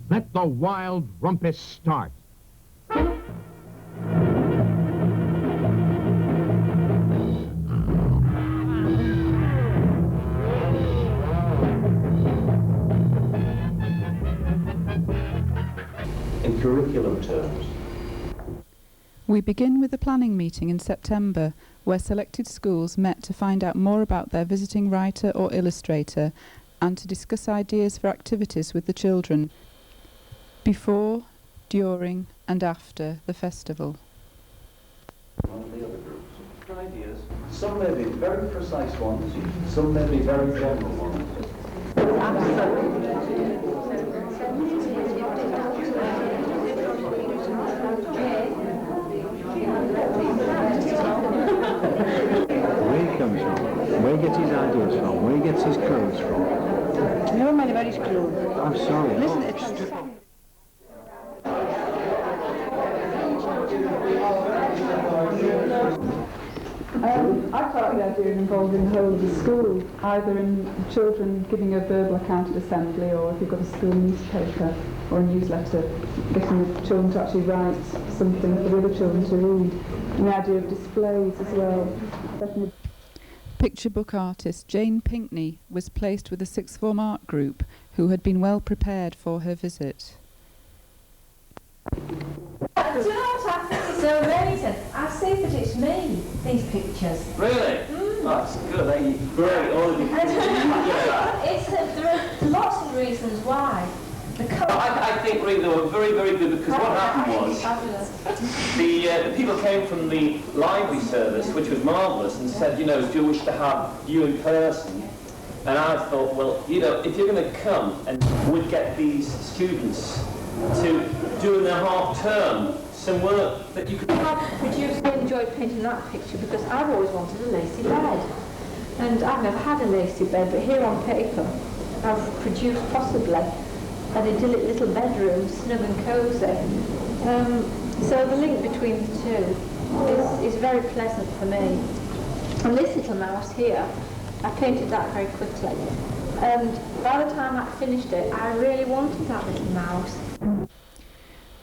Let the wild rumpus start. In curriculum terms. We begin with a planning meeting in September, where selected schools met to find out more about their visiting writer or illustrator and to discuss ideas for activities with the children before, during and after the festival. One of the other groups. Ideas. Some may be very precise ones, some may be very general ones. Where he comes from, where he gets his ideas from, where he gets his clothes from. Never mind about his clothes. I'm sorry. Listen, it's... I quite like the idea of involving the whole of the school, either in children giving a verbal account at assembly, or if you've got a school newspaper or a newsletter, getting the children to actually write something for the other children to read. And the idea of displays as well. Picture book artist Jane Pinkney was placed with a sixth form art group who had been well prepared for her visit. Do you know what I think is so amazing? I see that it's me, these pictures. Really? That's good. Great, all of you. There are lots of reasons why. The colour. I think really they were very, very good, because what happened was the people came from the library service, which was marvellous, and said, you know, do you wish to have you in person? And I thought, well, you know, if you're going to come and we'd get these students to do in their half term some work that you could... I've produced and enjoyed painting that picture because I've always wanted a lacy bed. And I've never had a lacy bed, but here on paper I've produced possibly an idyllic little bedroom, snug and cosy. So the link between the two is very pleasant for me. And this little mouse here, I painted that very quickly. And by the time I finished it, I really wanted that little mouse.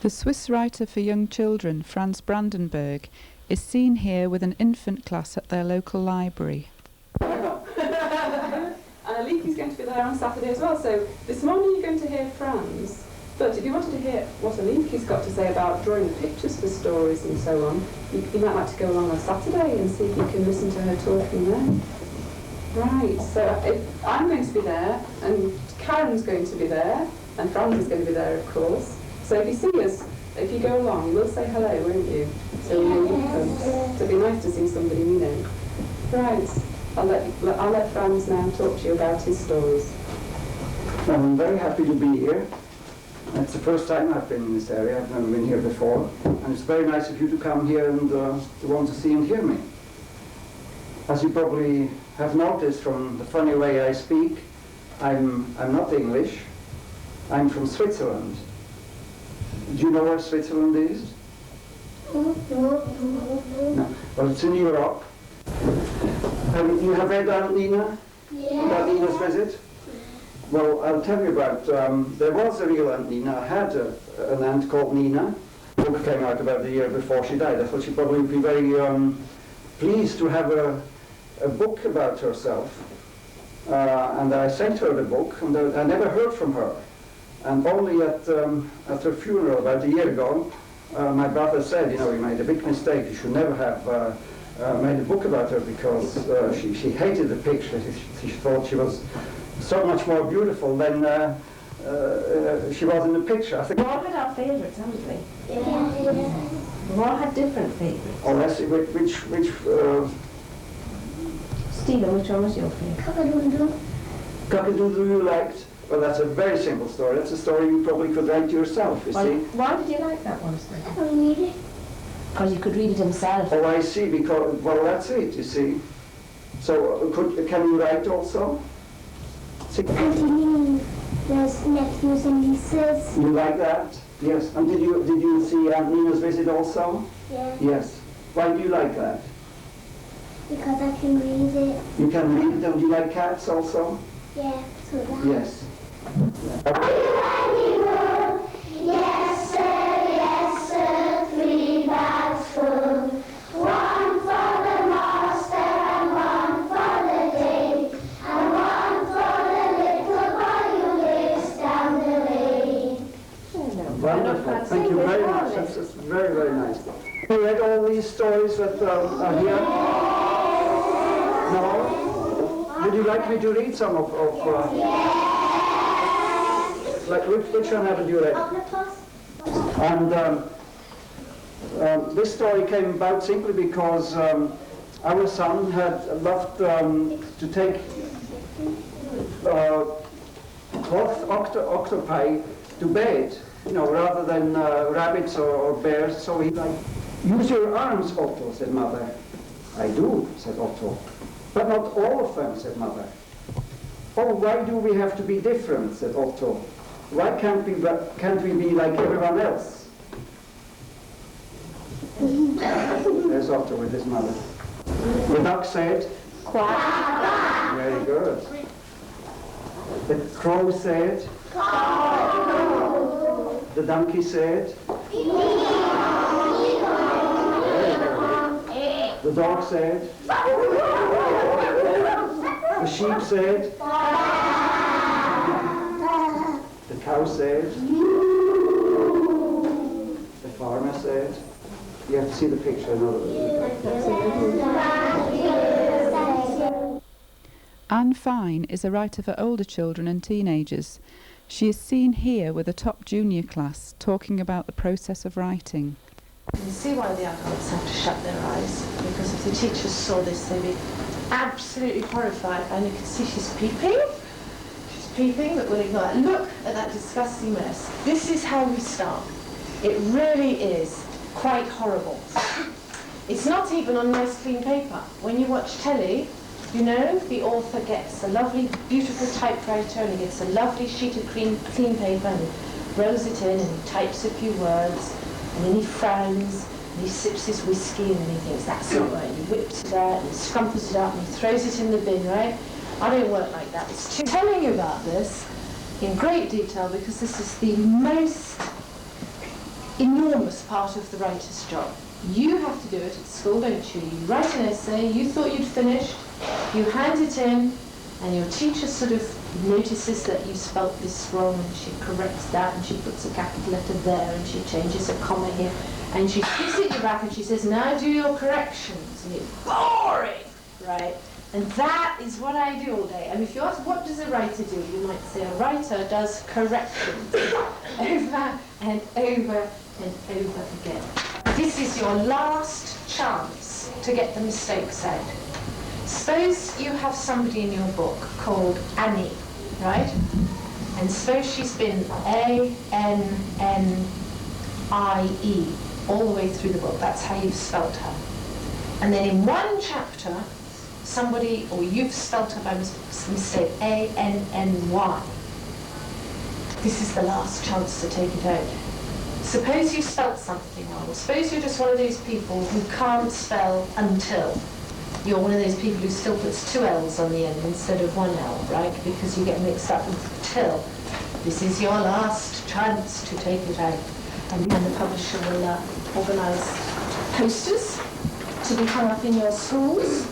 The Swiss writer for young children, Franz Brandenburg, is seen here with an infant class at their local library. And Aliki is going to be there on Saturday as well, so this morning you're going to hear Franz. But if you wanted to hear what Aliki's got to say about drawing the pictures for stories and so on, you might like to go along on Saturday and see if you can listen to her talking then. Right, so I'm going to be there, and Karen's going to be there, and Franz is going to be there, of course. So if you see us, if you go along, you will say hello, won't you? So we know you've come. So it'd be nice to see somebody we know. Right, I'll let Franz now talk to you about his stories. I'm very happy to be here. It's the first time I've been in this area. I've never been here before. And it's very nice of you to come here and to want to see and hear me. As you probably have noticed from the funny way I speak, I'm not English. I'm from Switzerland. Do you know where Switzerland is? No. Well, it's in Europe. You have read Aunt Nina? Yeah. About Nina's visit? Well, I'll tell you about, there was a real Aunt Nina. I had an aunt called Nina. The book came out about a year before she died. I thought she'd probably be very pleased to have a book about herself. And I sent her the book, and I never heard from her. And only at her funeral about a year ago, my brother said, you know, you made a big mistake. You should never have made a book about her, because she hated the picture. She thought she was so much more beautiful than she was in the picture. I think. We all had our favourites, haven't we? Yeah. We all had different favourites. Oh, let's see, which Stephen, which one was your favourite? Cock-a-doodle. Cock-a-doodle you liked? Well, that's a very simple story. That's a story you probably could write yourself, you see. Why did you like that one, Stephen? I can read it. Because you could read it himself. Oh, I see, because, well, that's it, you see. So, can you write also? Auntie Nina's nephews and nieces. You like that? Yes. And did you see Aunt Nina's visit also? Yeah. Yes. Why do you like that? Because I can read it. You can read it, and you like cats also? Yeah, so that. Yes. read all these stories that are here? No? Would you like me to read some of like which one haven't you read? And this story came about simply because our son had loved to take octopi to bed, you know, rather than rabbits or bears. So he like, use your arms, Otto, said Mother. I do, said Otto. But not all of them, said Mother. Oh, why do we have to be different, said Otto. Why can't we be like everyone else? There's Otto with his mother. The duck said, quack. Very good. The crow said, the donkey said, the dog said, the sheep said, the cow said, the farmer said. You have to see the picture. Anne Fine is a writer for older children and teenagers. She is seen here with a top junior class talking about the process of writing. You can see why the adults have to shut their eyes, because if the teachers saw this, they'd be absolutely horrified. And you can see she's peeping. She's peeping, but we'll ignore that. Look at that disgusting mess. This is how we start. It really is quite horrible. It's not even on nice clean paper. When you watch telly, you know, the author gets a lovely, beautiful typewriter and he gets a lovely sheet of clean paper and he rolls it in and he types a few words and then he frowns and he sips his whiskey and then he thinks, that's not right. And he whips it out and he scrumples it up and he throws it in the bin, right? I don't work like that. It's telling you about this in great detail because this is the most enormous part of the writer's job. You have to do it at school, don't you? You write an essay, you thought you'd finished, you hand it in, and your teacher sort of notices that you spelt this wrong, and she corrects that, and she puts a capital letter there, and she changes a comma here, and she gives it you back, and she says, now do your corrections, and it's boring, right? And that is what I do all day. And if you ask, what does a writer do? You might say a writer does corrections over and over and over again. This is your last chance to get the mistakes out. Suppose you have somebody in your book called Annie, right? And suppose she's been A-N-N-I-E all the way through the book. That's how you've spelt her. And then in one chapter, somebody, or you've spelt her by mistake, A-N-N-Y. This is the last chance to take it out. Suppose you spelt something wrong. Suppose you're just one of those people who can't spell until. You're one of those people who still puts two L's on the end instead of one L, right? Because you get mixed up with till. This is your last chance to take it out. And the publisher will organise posters to be hung up in your schools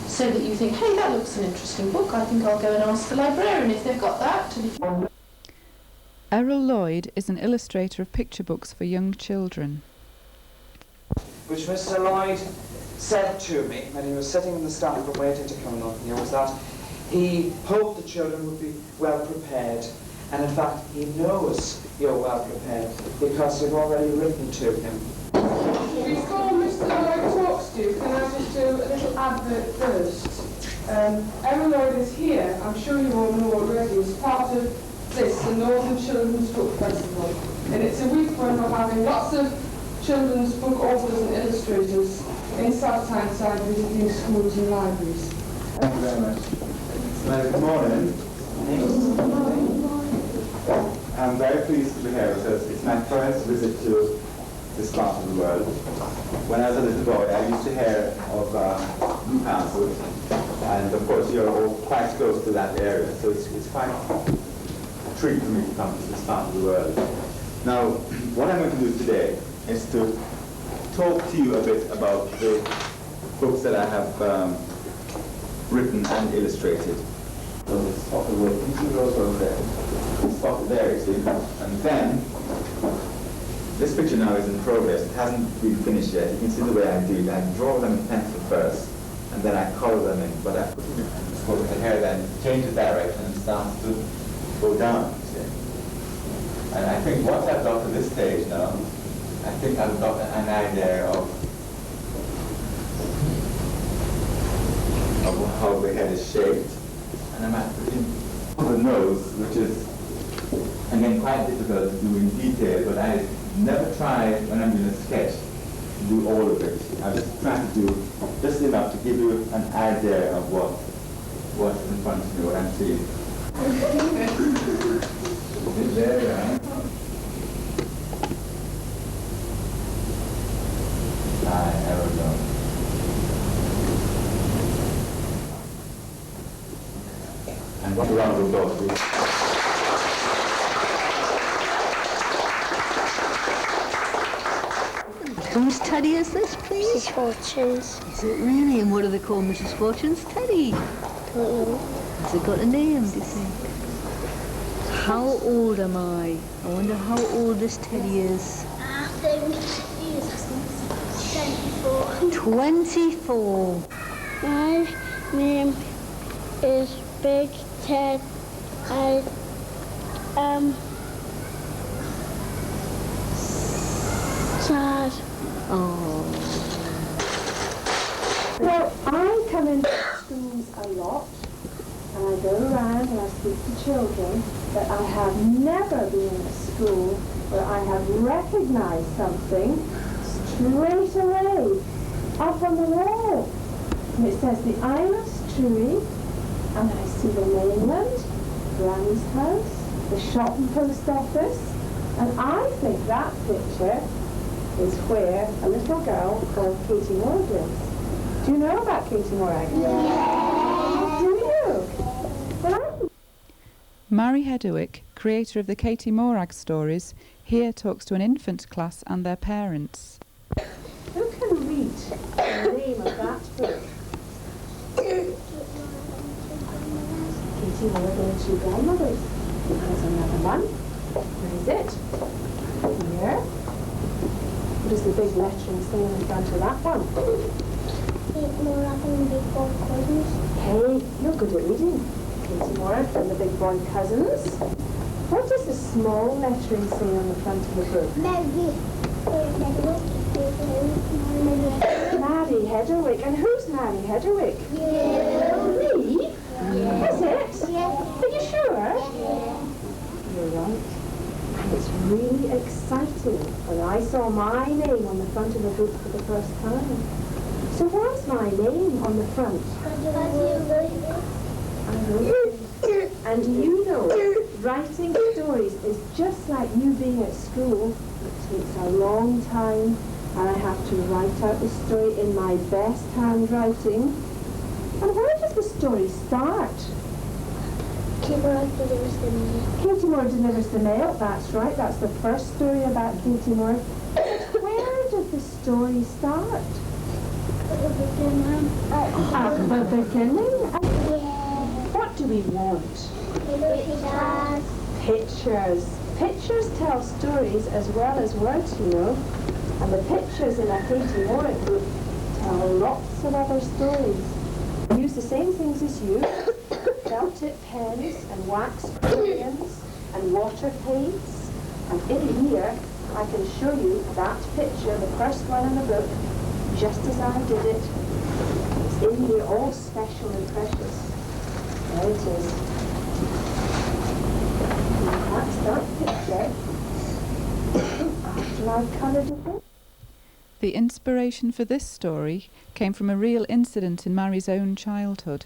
so that you think, hey, that looks an interesting book. I think I'll go and ask the librarian if they've got that to be... Errol Lloyd is an illustrator of picture books for young children. Which Mr. Lloyd said to me when he was sitting in the staff room waiting to come along here was that he hoped the children would be well prepared, and in fact he knows you're well prepared because you've already written to him. Before Mr. Lloyd talks to you, can I just do a little advert first? Errol Lloyd is here, I'm sure you all know already, as part of this, the Northern Children's Book Festival. And it's a week when we're having lots of children's book authors and illustrators in South Tyneside visiting schools and libraries. Thank you very much. Well, good morning. I'm very pleased to be here because it's my first visit to this part of the world. When I was a little boy, I used to hear of Newcastle, and of course you're all quite close to that area, so it's quite a treat for me to come to this part of the world. Now, what I'm going to do today is to talk to you a bit about the books that I have written and illustrated. So let's stop the work. You can go over there. Stop there, you see. And then This picture now is in progress. It hasn't been finished yet. You can see the way I do it. I draw them in pencil first, and then I color them in. But I put it so the hair then changes direction and starts to go down. See? And I think once I've got to this stage now, I think I've got an idea of how the head is shaped. And I'm at the nose, which is again quite difficult to do in detail, but I never try when I'm in a sketch to do all of it. I just try to do just enough to give you an idea of what's in front of me, what I'm seeing. There we are. There we go. And what round of applause, please. Whose Teddy is this, please? Mrs. Fortune's. Is it really? And what do they call Mrs. Fortune's Teddy? Don't know. Has it got a name, do you think? How old am I? I wonder how old this Teddy is. I think he is 24. 24. My name is Big Ted. I am sad. Oh. Well, I come into schools a lot, and I go around and I speak to children, but I have never been in a school where I have recognized something straight away, up on the wall. And it says the Isles Tree, and I see the mainland, Granny's house, the shop and post office, and I think that picture is where a little girl called Katie Morag lives. Do you know about Katie Morag? Yeah. Do you? Well, Mary Hedderwick, creator of the Katie Morag stories, here talks to an infant class and their parents. who can read the name of that book? Katie Morag and the Two Grandmothers. There's another one. Where is it? Here. What does the big lettering say on the front of that one? Katie Morag and the Big Boy Cousins. Hey, you're good at reading. Katie Morag and the Big Boy Cousins. What does the small lettering say on the front of the book? Mary Hedderwick. And who's Mary Hedderwick? You. Me? Yeah. Is it? Yeah. Are you sure? Yeah. You're right. And it's really exciting when I saw my name on the front of the book for the first time. So why's my name on the front? I wrote it. And you know, writing stories is just like you being at school. It takes a long time, and I have to write out the story in my best handwriting. And where does the story start? Katie Morag delivers the mail. Katie Morag delivers the mail, that's right, that's the first story about Katie Morag. Where did the story start? At the beginning. At the beginning? Yeah. What do we want? Pictures. Pictures tell stories as well as words, you know. And the pictures in a Katie Morag book tell lots of other stories. I use the same things as you. Felt tip pens and wax crayons and water paints. And in here, I can show you that picture, the first one in the book, just as I did it. It's in here, all special and precious. There it is. And that's that picture after I've coloured it in. The inspiration for this story came from a real incident in Mary's own childhood.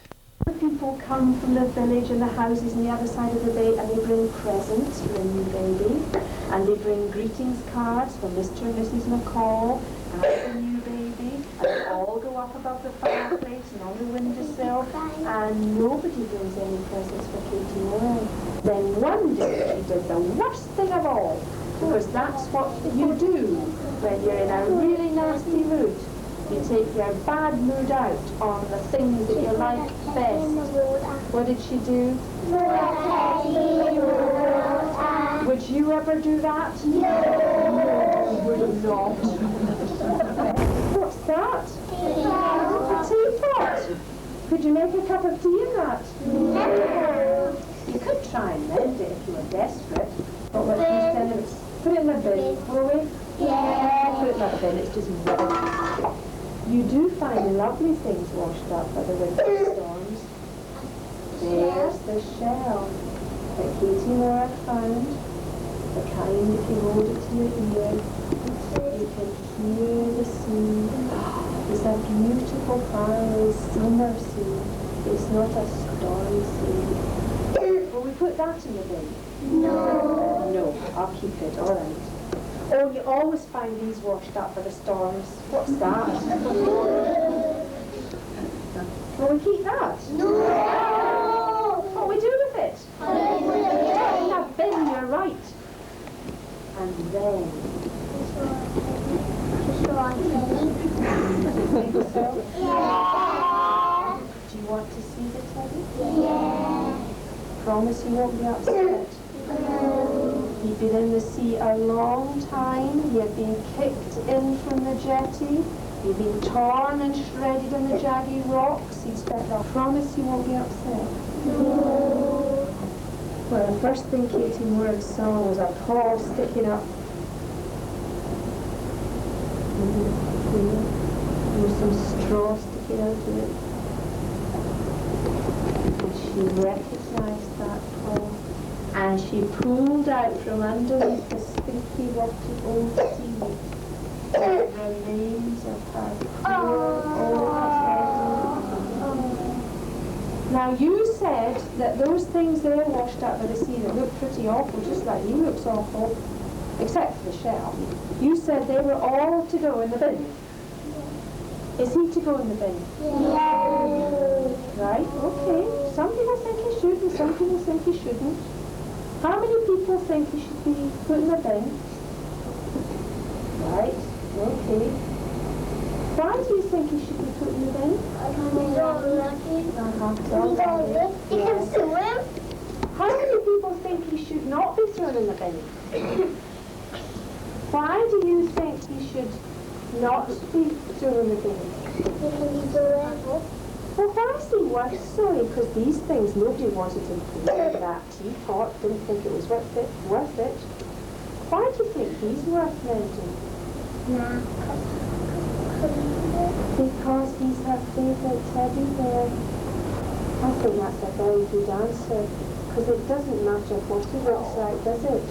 People come from the village and the houses on the other side of the bay, and they bring presents for a new baby, and they bring greetings cards for Mr. and Mrs. McCall and the new baby, and they all go up above the fireplace and on the windowsill, and nobody brings any presents for Katie Morag. Then one day she did the worst thing of all, because that's what you do when you're in a really nasty mood. You take your bad mood out on the things that you like best. What did she do? Would you ever do that? No. would not. What's that? A teapot. Could you make a cup of tea in that? No. You could try and mend it if you were desperate. But what instead of put it in the bin, will we? Yeah. Put it in the bin, it's just rubbish. You do find lovely things washed up by the winter storms. There's the shell that Katie Moore found. The kind, if you hold it to your ear, you can hear the sea. It's a beautiful, faraway summer sea. It's not a stormy sea. Will we put that in the bin? No. No, I'll keep it, all right. Oh, you always find these washed up by the storms. What's that? Will we keep that? No. What will we do with it? Put it in that bin, you're right. And then... Yeah. Do you want to see the teddy? Yeah. Promise you won't be upset? No. You've been in the sea a long time. You've been kicked in from the jetty. You've been torn and shredded on the jaggy rocks. I promise you won't be upset? No. Well, the first thing Katie Moore saw was a paw sticking up. There was some straw sticking out of it. And she recognised that paw. And she pulled out from underneath the stinky, rotten old seaweed the remains of her poor old teddy. Now you said that those things there washed up by the sea that look pretty awful, just like he looks awful, except for the shell. You said they were all to go in the bin. Is he to go in the bin? Yeah. Right, okay. Some people think he should and some people think he shouldn't. How many people think he should be put in the bin? Right, okay. Why do you think he should be put in the bin? He's all lucky. He can swim. How many people think he should not be thrown in the bin? Why do you think he should not be thrown in the bin? Because he's a rebel. Well, why is he worth sorry? Because these things, nobody wanted to wear that teapot, didn't think it was worth it. Why do you think he's worth mending? Nah. Because he's her favourite teddy bear. I think that's a very good answer. Because it doesn't matter what he looks like, does it?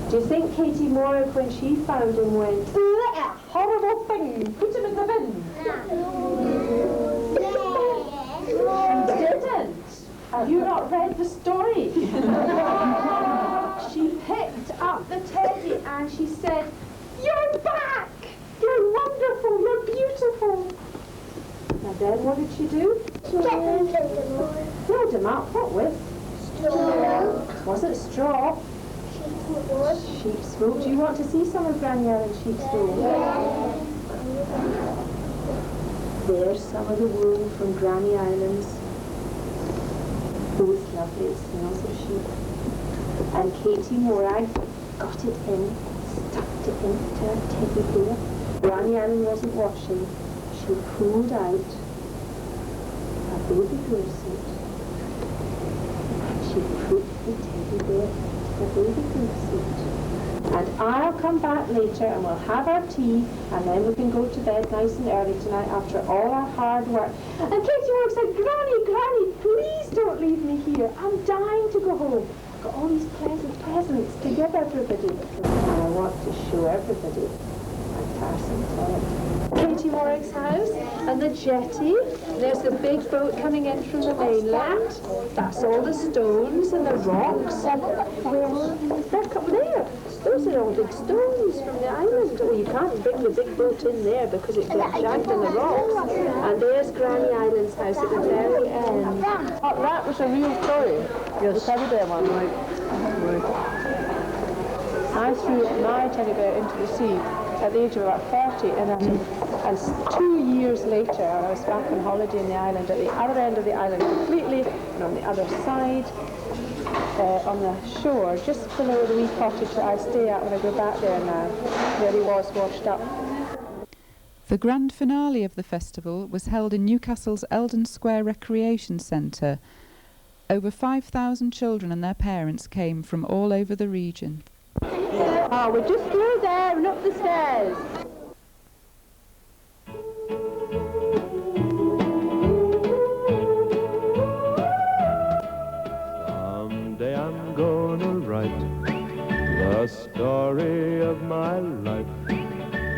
Do you think Katie Moore, when she found him, went, "That horrible thing, put him in the bin"? She didn't. Have you not read the story? She picked up the teddy and she said, "You're back! You're wonderful! You're beautiful!" Now then, what did she do? Filled him up. What with? Straw. Wasn't straw. Sheep's wool. Do you want to see some of Granny Ellen's sheep's wool? Yeah. There's some of the wool from Granny Islands. Oh, it's lovely. It smells of sheep. And Katie Moore got it in, stuck it into her teddy bear. Granny Ellen wasn't washing. She pulled out a baby girl suit. And she put the teddy bear the baby girl suit. And I'll come back later and we'll have our tea and then we can go to bed nice and early tonight after all our hard work. And Katie Moore said, Granny, please don't leave me here. I'm dying to go home. I've got all these pleasant presents to give everybody. And I want to show everybody my Carson toilet. Katie Moore's house and the jetty. There's the big boat coming in from the mainland. That's all the stones and the rocks. They're up there. Those are all big stones from the island. Oh, you can't bring the big boat in there because it gets jagged in the rocks. And there's Granny Island's house at the very end. That was a real story. Yes. The teddy bear one, right? I threw my teddy bear into the sea at the age of about 30, and 2 years later I was back on holiday in the island, at the other end of the island completely, and on the other side, on the shore, just below the wee cottage that I stay at when I go back there now, where he was washed up. The grand finale of the festival was held in Newcastle's Eldon Square Recreation Centre. Over 5,000 children and their parents came from all over the region. Oh, we're just through there and up the stairs. Someday I'm gonna write the story of my life.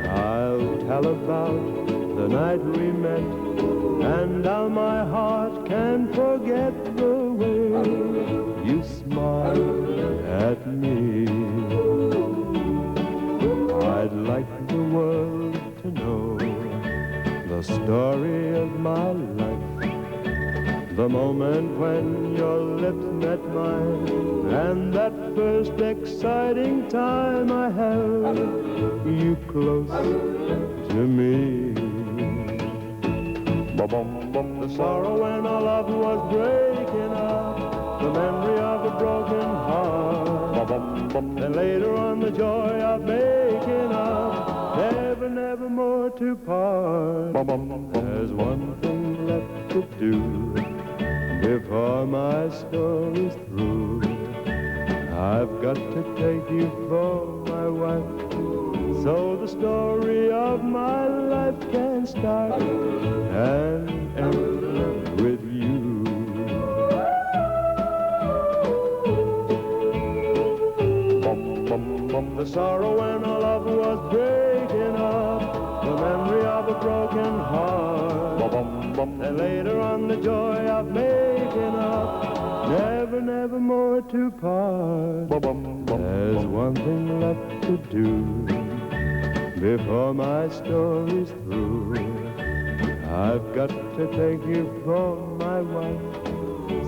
I'll tell about the night we met and how my heart can forget the way you smiled at me. I'd like the world to know the story of my life, the moment when your lips met mine, and that first exciting time I held you close to me. The sorrow when our love was breaking up, the memory of a broken heart, and later on the joy of making up, never, never more to part. There's one thing left to do before my story's through. I've got to take you for my wife, so the story of my life can start and end with you. The sorrow when our love was breaking up, the memory of a broken heart, and later on the joy of making up, never, never more to part. There's one thing left to do before my story's through. I've got to take you for my wife,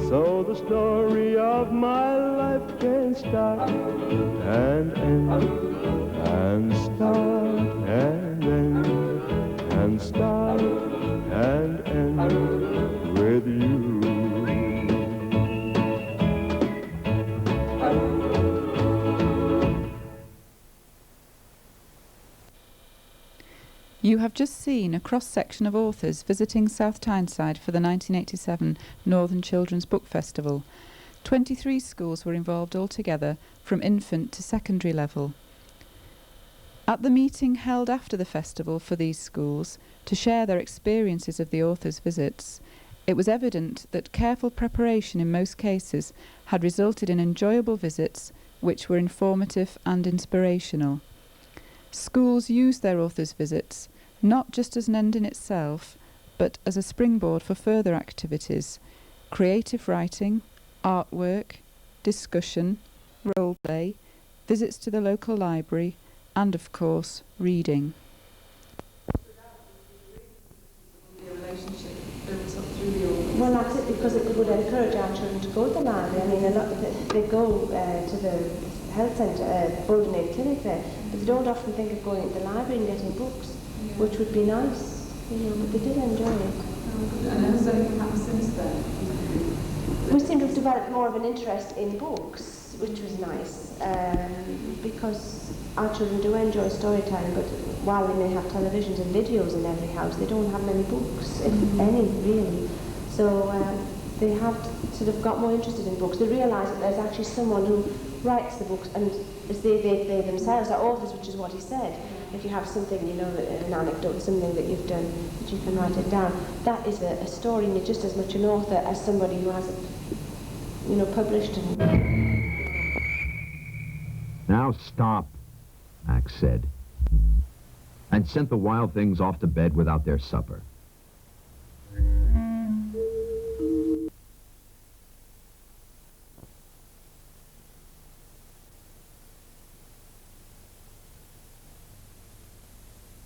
so the story of my life can start and end, and start and end, and start and end with you. You have just seen a cross-section of authors visiting South Tyneside for the 1987 Northern Children's Book Festival. 23 schools were involved altogether, from infant to secondary level. At the meeting held after the festival for these schools, to share their experiences of the authors' visits, it was evident that careful preparation in most cases had resulted in enjoyable visits which were informative and inspirational. Schools used their authors' visits not just as an end in itself, but as a springboard for further activities: creative writing, artwork, discussion, role play, visits to the local library, and of course, reading. Well, that's it, because it would encourage our children to go to the library. I mean, a lot of they go to the health centre, Golden Aid Clinic there, but they don't often think of going to the library and getting books, which would be nice, you know, but they did enjoy it. And has anything happened since then? We seem to have developed more of an interest in books, which was nice, because our children do enjoy storytelling, but while they may have televisions and videos in every house, they don't have many books, if any, really. So they have sort of got more interested in books. They realise that there's actually someone who writes the books, and they themselves are authors, which is what he said. If you have something, you know, an anecdote, something that you've done, that you can write it down, that is a story, and you're just as much an author as somebody who has it, you know, published. Now stop, Max said, and sent the wild things off to bed without their supper.